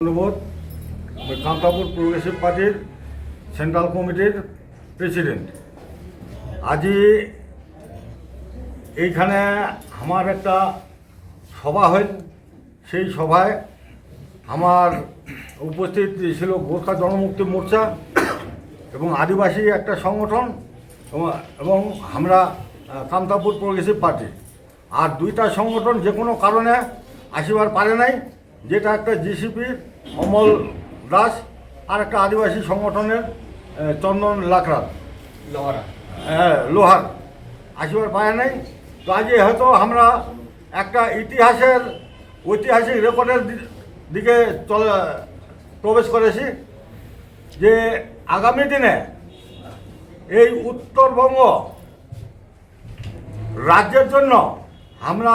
ধন্যবাদ। কান্তাপুর প্রোগ্রেসিভ পার্টির সেন্ট্রাল কমিটির প্রেসিডেন্ট। আজি এইখানে আমার একটা সভা হয়, সেই সভায় আমার উপস্থিত ছিল গোর্খা জনমুক্তি মোর্চা এবং আদিবাসী একটা সংগঠন এবং আমরা কান্তাপুর প্রোগ্রেসিভ পার্টি। আর দুইটা সংগঠন যে কোনো কারণে আসিবার পারে নাই, যেটা একটা জিসিপির অমল দাস আর একটা আদিবাসী সংগঠনের চন্দন লাকড়া লোহার আসিবার পারে নাই। তো আজকে হয়তো আমরা একটা ঐতিহাসিক রেকর্ডের দিকে প্রবেশ করেছি, যে আগামী দিনে এই উত্তরবঙ্গ রাজ্যের জন্য আমরা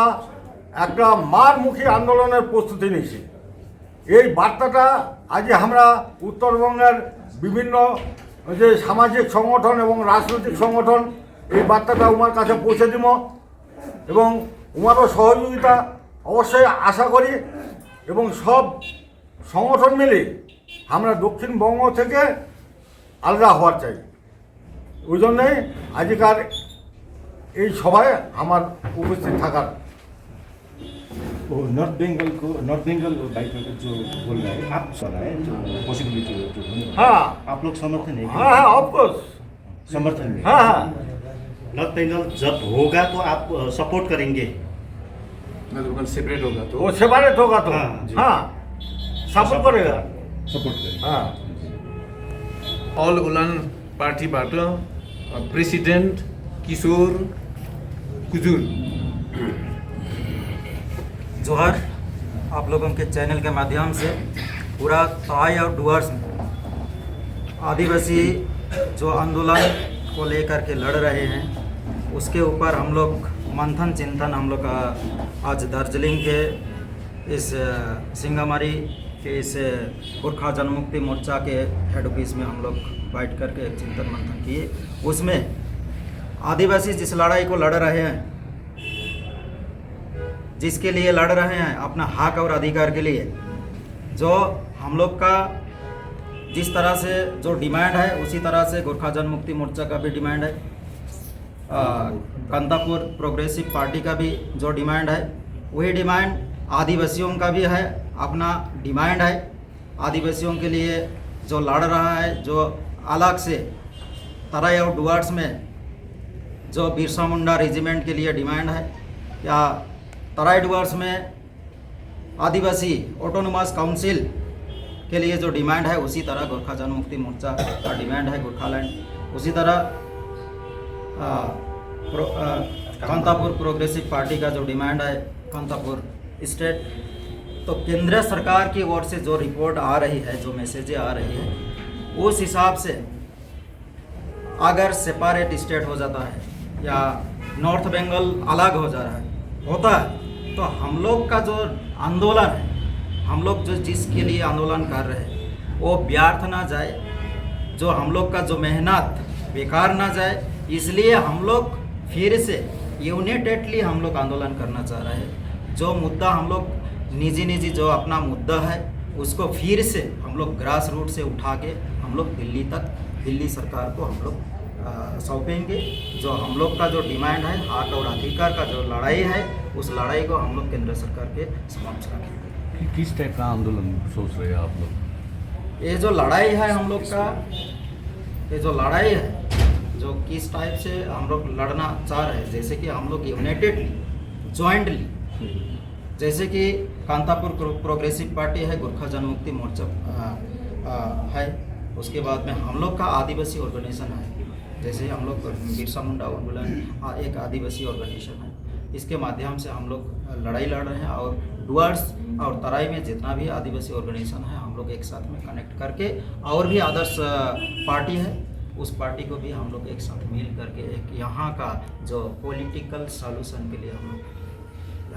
একটা মারমুখী আন্দোলনের প্রস্তুতি নিয়েছি। এই বার্তাটা আজ আমরা উত্তরবঙ্গের বিভিন্ন যে সামাজিক সংগঠন এবং রাজনৈতিক সংগঠন এই বার্তাটা উমার কাছে পৌঁছে দিব এবং উমারও সহযোগিতা অবশ্যই আশা করি। এবং সব সংগঠন মিলে আমরা দক্ষিণবঙ্গ থেকে আলাদা হওয়ার চাই। ওই জন্যই আজকাল এই সভায় আমার উপস্থিত থাকার। नॉर्थ बंगाल बाइक जो बोल रहा है आप रहा है जो पॉसिबिलिटी हाँ, आप लोग समर्थन है हाँ हाँ ऑफकोर्स समर्थन में हाँ हाँ नॉर्थ बंगाल जब होगा तो आप सपोर्ट करेंगे सेपरेट होगा तो वो सेपरेट होगा तो हाँ, जी। हाँ सपोर्ट करेगा सपोर्ट करेंगे हाँ। ऑल उलान पार्टीबाट प्रेसिडेन्ट किशोर कुजुर। जोहर, आप लोगों के चैनल के माध्यम से पूरा ताई और डुअर्स में आदिवासी जो आंदोलन को लेकर के लड़ रहे हैं उसके ऊपर हम लोग मंथन चिंतन हम लोग आज दार्जिलिंग के इस सिंगामारी के इस गोरखा जनमुक्ति मोर्चा के हेड ऑफिस में हम लोग बैठ करके एक चिंतन मंथन किए। उसमें आदिवासी जिस लड़ाई को लड़ रहे हैं, जिसके लिए लड़ रहे हैं अपना हक और अधिकार के लिए, जो हम लोग का जिस तरह से जो डिमांड है उसी तरह से गोरखा जनमुक्ति मोर्चा का भी डिमांड है, कांतापुर प्रोग्रेसिव पार्टी का भी जो डिमांड है वही डिमांड आदिवासियों का भी है, अपना डिमांड है। आदिवासियों के लिए जो लड़ रहा है, जो अलग से तराई और डुअर्स में जो बिरसा मुंडा रेजिमेंट के लिए डिमांड है, या तराई डुअर्स में आदिवासी ऑटोनोमस काउंसिल के लिए जो डिमांड है उसी तरह गोरखा जनमुक्ति मोर्चा का डिमांड है गोरखालैंड। उसी तरह कांतापुर प्रोग्रेसिव पार्टी का जो डिमांड है कांतापुर स्टेट। तो केंद्र सरकार की ओर से जो रिपोर्ट आ रही है, जो मैसेजें आ रही है, उस हिसाब से अगर सेपरेट स्टेट हो जाता है या नॉर्थ बंगाल अलग हो जा रहा है होता है तो हम लोग का जो आंदोलन है, हम लोग जो जिसके लिए आंदोलन कर रहे हैं वो व्यर्थ ना जाए, जो हम लोग का जो मेहनत बेकार ना जाए, इसलिए हम लोग फिर से यूनाइटेडली हम लोग आंदोलन करना चाह रहे हैं। जो मुद्दा हम लोग निजी जो अपना मुद्दा है उसको फिर से हम लोग ग्रास रूट से उठा के हम लोग दिल्ली सरकार को हम लोग सौंपेंगे। जो हम लोग का जो डिमांड है, हक और अधिकार का जो लड़ाई है, उस लड़ाई को हम लोग केंद्र सरकार के समक्ष रखेंगे। किस टाइप का आंदोलन सोच रहे हैं आप लोग? ये जो लड़ाई है हम लोग का, ये जो लड़ाई है जो किस टाइप से हम लोग लड़ना चाह रहे हैं, जैसे कि हम लोग यूनाइटेडली जॉइंटली, जैसे कि कांतापुर प्रोग्रेसिव पार्टी है, गोरखा जनमुक्ति मोर्चा है, उसके बाद में हम लोग का आदिवासी ऑर्गेनाइजेशन है, जैसे हम लोग बिरसा मुंडा आंदोलन एक आदिवासी ऑर्गेनाइजेशन है। इसके माध्यम से हम लोग लड़ाई लड़ रहे हैं और डुअर्स और तराई में जितना भी आदिवासी ऑर्गेनाइजेशन है हम लोग एक साथ में कनेक्ट करके, और भी अदर्स पार्टी है उस पार्टी को भी हम लोग एक साथ मिल करके एक यहाँ का जो पॉलिटिकल सॉल्यूशन के लिए हम लोग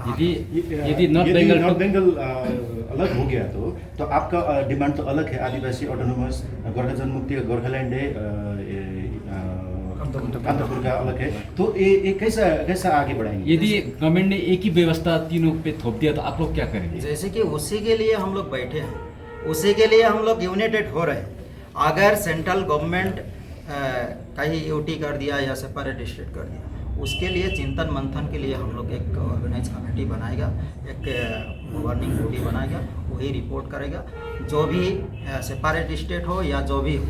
यदि नॉर्थ बंगाल अलग हो गया तो आपका डिमांड तो अलग है। आदिवासी ऑटोनोमस गोरखा जनमुक्ति गोरखालैंड है, कांतापुर का अलग है, तो ये कैसा आगे बढ़ाएंगे? यदि गवर्नमेंट ने एक ही व्यवस्था तीनों पे थोप दिया तो आप लोग क्या करेंगे? जैसे कि उसी के लिए हम लोग बैठे हैं, उसी के लिए हम लोग यूनाइटेड हो रहे हैं। अगर सेंट्रल गवर्नमेंट कहीं यूटी कर दिया या सेपरेट स्टेट कर दिया, उसके लिए चिंतन मंथन के लिए हम लोग एक ऑर्गेनाइज कमेटी बनाएगा, एक गवर्निंग बॉडी बनाएगा, वही रिपोर्ट करेगा। जो भी सेपरेट स्टेट हो या जो भी हो,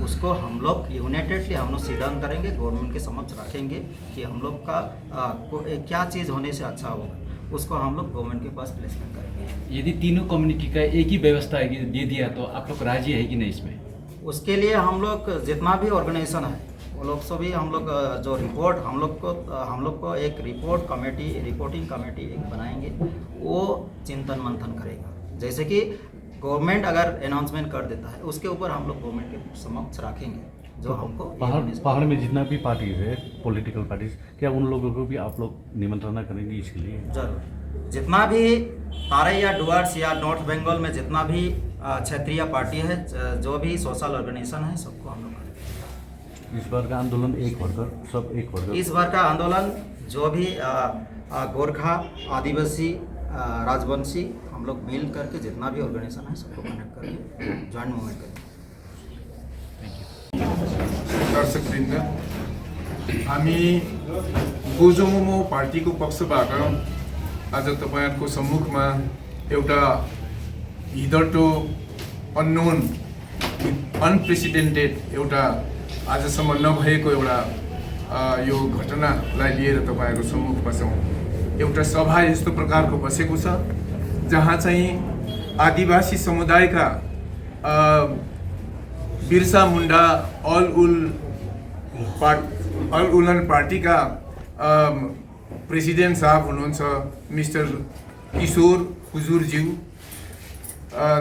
उसको हम लोग यूनाइटेडली हम लोग सिद्धांत करेंगे, गवर्नमेंट के समक्ष रखेंगे कि हम लोग का क्या चीज़ होने से अच्छा होगा, उसको हम लोग गवर्नमेंट के पास प्लेसमेंट करेंगे। यदि तीनों कम्युनिटी का एक ही व्यवस्था दे दिया तो आप लोग राजी है कि नहीं इसमें? उसके लिए हम लोग जितना भी ऑर्गेनाइजेशन है वो लोग से भी हम लोग जो रिपोर्ट हम लोग को एक रिपोर्टिंग कमेटी एक बनाएंगे, वो चिंतन मंथन करेगा। जैसे कि गवर्नमेंट अगर अनाउंसमेंट कर देता है, उसके ऊपर हम लोग गवर्नमेंट के समक्ष रखेंगे जो हमको पहाड़ में जितना भी पार्टी है, पॉलिटिकल पार्टी, क्या उन लोगों को भी आप लोग निमंत्रणा करेंगे इसके लिए? जरूर। जितना भी तारे या डुअर्स या नॉर्थ बंगाल में जितना भी क्षेत्रीय पार्टी है, जो भी सोशल ऑर्गेनाइजेशन है, सबको हम लोग करेंगे। इस बार का आंदोलन एक वर्कर, सब एक वर्कर। इस बार का आंदोलन जो भी गोरखा, आदिवासी, राजवंशी, हम लोग मिल करके जितना भी ऑर्गेनाइजेशन है सबको कनेक्ट करके जॉइंट मूवमेंट करेंगे। दर्शकवृन्द, हामी गोजोमोमो पार्टीको पक्षबाट आज तपाईँहरूको सम्मुखमा एउटा हिदर्टो अननोन अनप्रेसिडेन्टेड एउटा आजसम्म नभएको एउटा यो घटनालाई लिएर तपाईँहरूको सम्मुखमा छौँ। एउटा सभा यस्तो प्रकारको बसेको छ जहाँ चाहिँ आदिवासी समुदायका बिरसा मुन्डा अल उलन पार्टीका प्रेसिडेन्ट साहब हुनुहुन्छ मिस्टर किशोर कुजुरज्यू,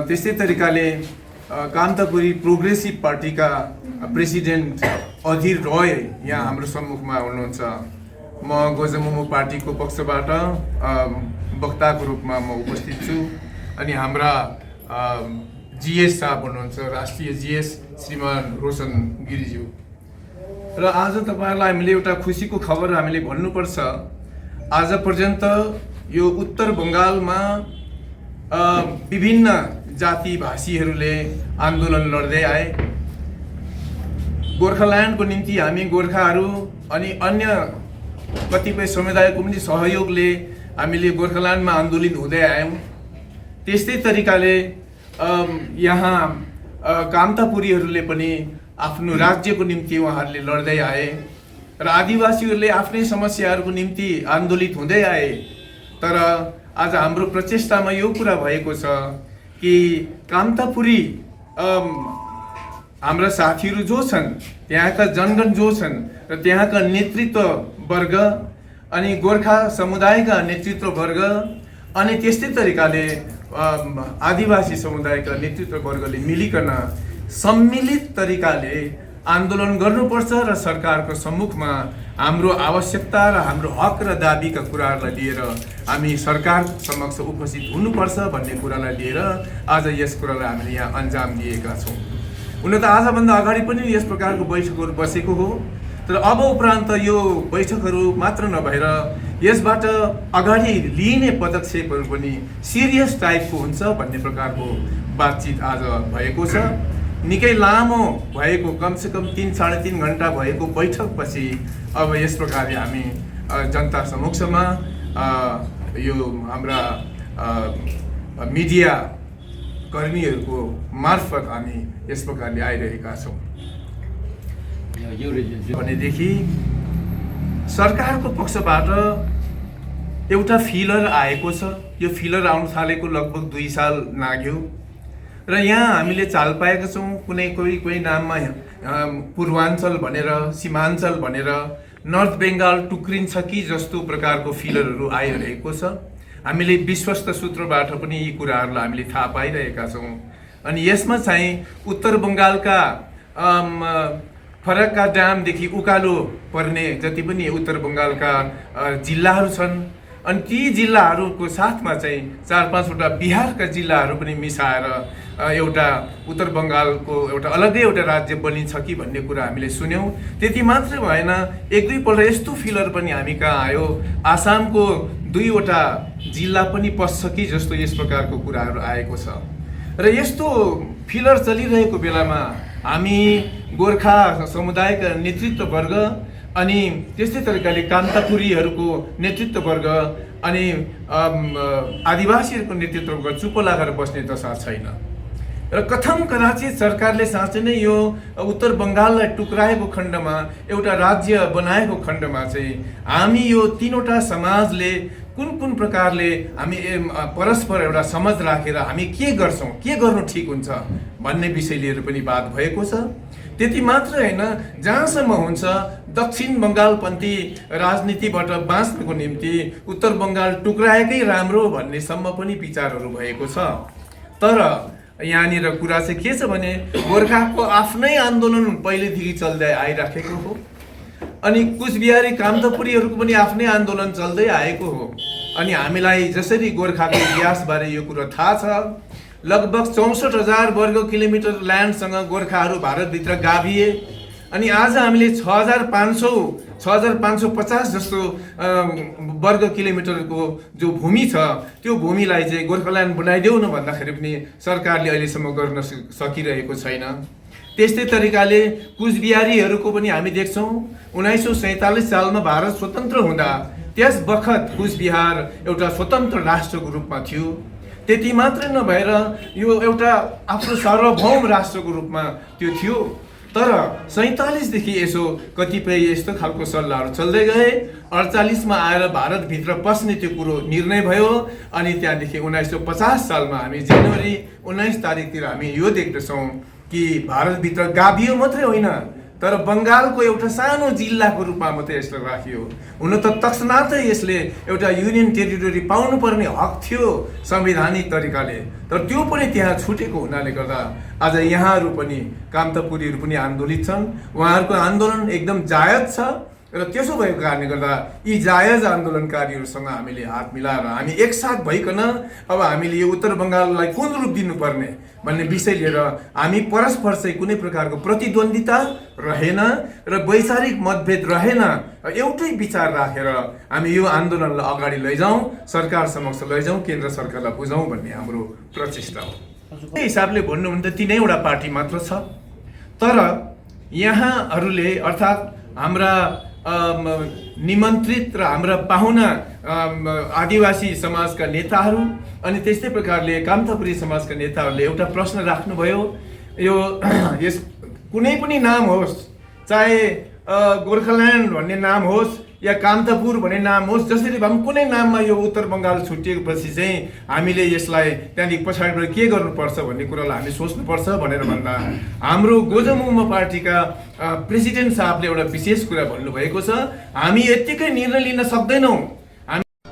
त्यस्तै तरिकाले कामतापुरी प्रोग्रेसिभ पार्टीका प्रेसिडेन्ट अधीर रोय यहाँ हाम्रो सम्मुखमा हुनुहुन्छ। म गोजोमोमो पार्टीको पक्षबाट वक्ताको रूपमा म उपस्थित छु। अनि हाम्रा जीएस साहब हुनुहुन्छ, राष्ट्रिय जीएस श्रीमान रोशन गिरिज्यू। र आज तपाईँहरूलाई हामीले एउटा खुसीको खबर हामीले भन्नुपर्छ। आज पर्यन्त यो उत्तर बङ्गालमा विभिन्न जाति भाषीहरूले आन्दोलन लड्दै आए। गोर्खाल्यान्डको निम्ति हामी गोर्खाहरू अनि अन्य कतिपय समुदायको पनि सहयोगले हामीले गोर्खाल्यान्डमा आन्दोलित हुँदै आयौँ। त्यस्तै तरिकाले यहाँ कामतापुरीहरूले पनि आफ्नो राज्यको निम्ति उहाँहरूले लड्दै आए र आदिवासीहरूले आफ्नै समस्याहरूको निम्ति आन्दोलित हुँदै आए। तर आज हाम्रो प्रचेष्टामा यो कुरा भएको छ कि कामतापुरी हाम्रा साथीहरू जो छन्, त्यहाँका जनगण जो छन् र त्यहाँका नेतृत्व वर्ग अनि गोर्खा समुदायका नेतृत्व वर्ग अनि त्यस्तै तरिकाले आदिवासी समुदायका नेतृत्व वर्गले मिलिकन सम्मिलित तरिकाले आन्दोलन गर्नुपर्छ र सरकारको सम्मुखमा हाम्रो आवश्यकता र हाम्रो हक र दाबीका कुराहरूलाई लिएर हामी सरकार समक्ष उपस्थित हुनुपर्छ भन्ने कुरालाई लिएर आज यस कुरालाई हामीले यहाँ अन्जाम दिएका छौँ। हुन त आजभन्दा अगाडि पनि यस प्रकारको बैठकहरू बसेको हो, तर अब उपरान्त यो बैठकहरू मात्र नभएर यसबाट अगाडि लिइने पदक्षेपहरू पनि सिरियस टाइपको हुन्छ भन्ने प्रकारको बातचित आज भएको छ। निकै लामो भएको कमसेकम 3-3.5 घन्टा भएको बैठकपछि अब यस प्रकारले हामी जनता समक्षमा यो हाम्रा मिडिया कर्मीहरूको मार्फत हामी यस प्रकारले आइरहेका छौँ। भनेदेखि सरकारको पक्षबाट एउटा फिलर आएको छ। यो फिलर आउन थालेको लगभग 2 साल लाग्यो र यहाँ हामीले चाल पाएका छौँ। कोही नाममा पूर्वाञ्चल भनेर, सीमाञ्चल भनेर नर्थ बेङ्गाल टुक्रिन्छ कि जस्तो प्रकारको फिलरहरू आइरहेको छ। हामीले विश्वस्त सूत्रबाट पनि यी कुराहरूलाई हामीले थाहा पाइरहेका छौँ। अनि यसमा चाहिँ उत्तर बङ्गालका फरक्का ड्यामदेखि उकालो पर्ने जति पनि उत्तर बङ्गालका जिल्लाहरू छन् अनि ती जिल्लाहरूको साथमा चाहिँ 4-5वटा बिहारका जिल्लाहरू पनि मिसाएर एउटा उत्तर बङ्गालको एउटा अलग्गै एउटा राज्य बनिन्छ कि भन्ने कुरा हामीले सुन्यौँ। त्यति मात्रै भएन, 1-2 पल्ट यस्तो फिलर पनि हामी कहाँ आयो, आसामको 2वटा जिल्ला पनि पस्छ कि जस्तो यस प्रकारको कुराहरू आएको छ। र यस्तो फिलर चलिरहेको बेलामा हामी गोर्खा समुदायका नेतृत्ववर्ग अनि त्यस्तै तरिकाले कामतापुरीहरूको नेतृत्ववर्ग अनि आदिवासीहरूको नेतृत्ववर्ग चुप लागेर बस्ने दशा छैन। र कथम कदाचित सरकारले साँच्चै नै यो उत्तर बङ्गाललाई टुक्राएको खण्डमा एउटा राज्य बनाएको खण्डमा चाहिँ हामी यो 3वटा समाजले कुन प्रकारले हामी परस्पर एउटा समझ राखेर हामी के गर्छौँ, के गर्नु ठिक हुन्छ भन्ने विषय लिएर पनि बात भएको छ। त्यति मात्र होइन, जहाँसम्म हुन्छ दक्षिण बङ्गालपन्थी राजनीतिबाट बाँच्नको निम्ति उत्तर बङ्गाल टुक्राएकै राम्रो भन्नेसम्म पनि विचारहरू भएको छ। तर यहाँनिर कुरा चाहिँ के छ भने गोर्खाको आफ्नै आन्दोलन पहिलेदेखि चल्दै आइराखेको हो अनि कुचबिहारी कामतापुरीहरूको पनि आफ्नै आन्दोलन चल्दै आएको हो। अनि हामीलाई जसरी गोर्खाको इतिहासबारे यो कुरो थाहा छ, लगभग 64,000 वर्ग किलोमिटर ल्यान्डसँग गोर्खाहरू भारतभित्र गाभिए अनि आज हामीले 6,550 जस्तो वर्ग किलोमिटरको जो भूमि छ त्यो भूमिलाई चाहिँ गोर्खाल्यान्ड बनाइदेऊ न भन्दाखेरि पनि सरकारले अहिलेसम्म गर्न सकिरहेको छैन। त्यस्तै तरिकाले कुचबिहारीहरूको पनि हामी देख्छौँ 1947 सालमा भारत स्वतन्त्र हुँदा त्यस बखत कुचबिहार एउटा स्वतन्त्र राष्ट्रको रूपमा थियो। त्यति मात्रै नभएर यो एउटा आफ्नो सार्वभौम राष्ट्रको रूपमा त्यो थियो। तर 47 देखि यसो कतिपय यस्तो खालको सल्लाहहरू चल्दै गए। 48 मा आएर भारतभित्र पस्ने त्यो कुरो निर्णय भयो अनि त्यहाँदेखि 1950 सालमा हामी जनवरी 19 तारिकतिर हामी यो देख्दछौँ कि भारतभित्र गाभियो मात्रै होइन तर बङ्गालको एउटा सानो जिल्लाको रूपमा मात्रै यसलाई राखियो। हुन त तत्क्षणातै यसले एउटा युनियन टेरिटोरी पाउनुपर्ने हक थियो संवैधानिक तरिकाले, तर त्यो पनि त्यहाँ छुटेको हुनाले गर्दा आज यहाँहरू पनि कामतापुरीहरू पनि आन्दोलित छन्। उहाँहरूको आन्दोलन एकदम जायज छ र त्यसो भएको कारणले गर्दा यी जायज आन्दोलनकारीहरूसँग हामीले हात मिलाएर हामी एकसाथ भइकन अब हामीले यो उत्तर बङ्गाललाई कुन रूप दिनुपर्ने भन्ने विषय लिएर हामी परस्पर चाहिँ कुनै प्रकारको प्रतिद्वन्दिता रहेन र वैचारिक मतभेद रहेन, एउटै विचार राखेर हामी यो आन्दोलनलाई अगाडि लैजाउँ, सरकार समक्ष लैजाउँ, केन्द्र सरकारलाई बुझाउँ भन्ने हाम्रो प्रचेष्टा हो। त्यही हिसाबले भन्नु भने त 3वटा पार्टी मात्र छ, तर यहाँहरूले अर्थात् हाम्रा निमन्त्रित र हाम्रा पाहुना आदिवासी समाजका नेताहरू अनि त्यस्तै प्रकारले कामतापुरी समाजका नेताहरूले एउटा प्रश्न राख्नुभयो। यो यस कुनै पनि नाम होस्, चाहे गोर्खाल्यान्ड भन्ने नाम होस् या कामतापुर भन्ने नाम होस्, जसरी भए पनि कुनै नाममा यो उत्तर बङ्गाल छुटिएपछि चाहिँ हामीले यसलाई त्यहाँदेखि पछाडिबाट के गर्नुपर्छ भन्ने कुरालाई हामी सोच्नुपर्छ भनेर भन्दा हाम्रो गोजमुमो पार्टीका प्रेसिडेन्ट साहबले एउटा विशेष कुरा भन्नुभएको छ, हामी यत्तिकै निर्णय लिन सक्दैनौँ।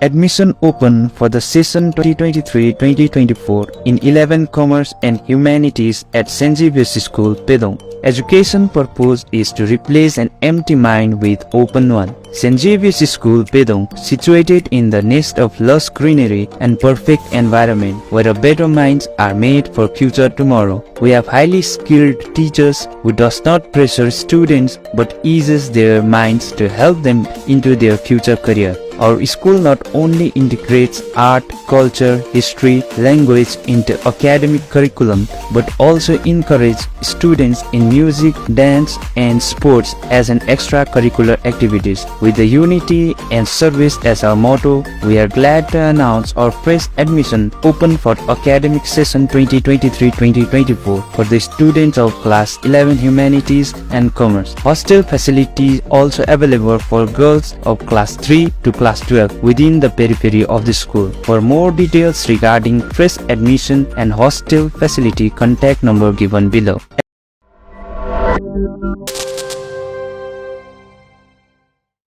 Admission open for the session 2023-2024 in 11 Commerce and Humanities at St. Xavier's School, Pedong. Education purpose is to replace an empty mind with open one. St. Xavier's School, Pedong, situated in the nest of lush greenery and perfect environment where better minds are made for future tomorrow. We have highly skilled teachers who does not pressure students but eases their minds to help them into their future career. Our school not only integrates art, culture, history, language into academic curriculum but also encourages students in music, dance and sports as an extracurricular activities. With the unity and service as our motto, we are glad to announce our fresh admission open for academic session 2023-2024 for the students of class 11 Humanities and Commerce. Hostel facilities also available for girls of class 3 to class 12 within the periphery of the school. For more details regarding fresh admission and hostel facility, contact number given below.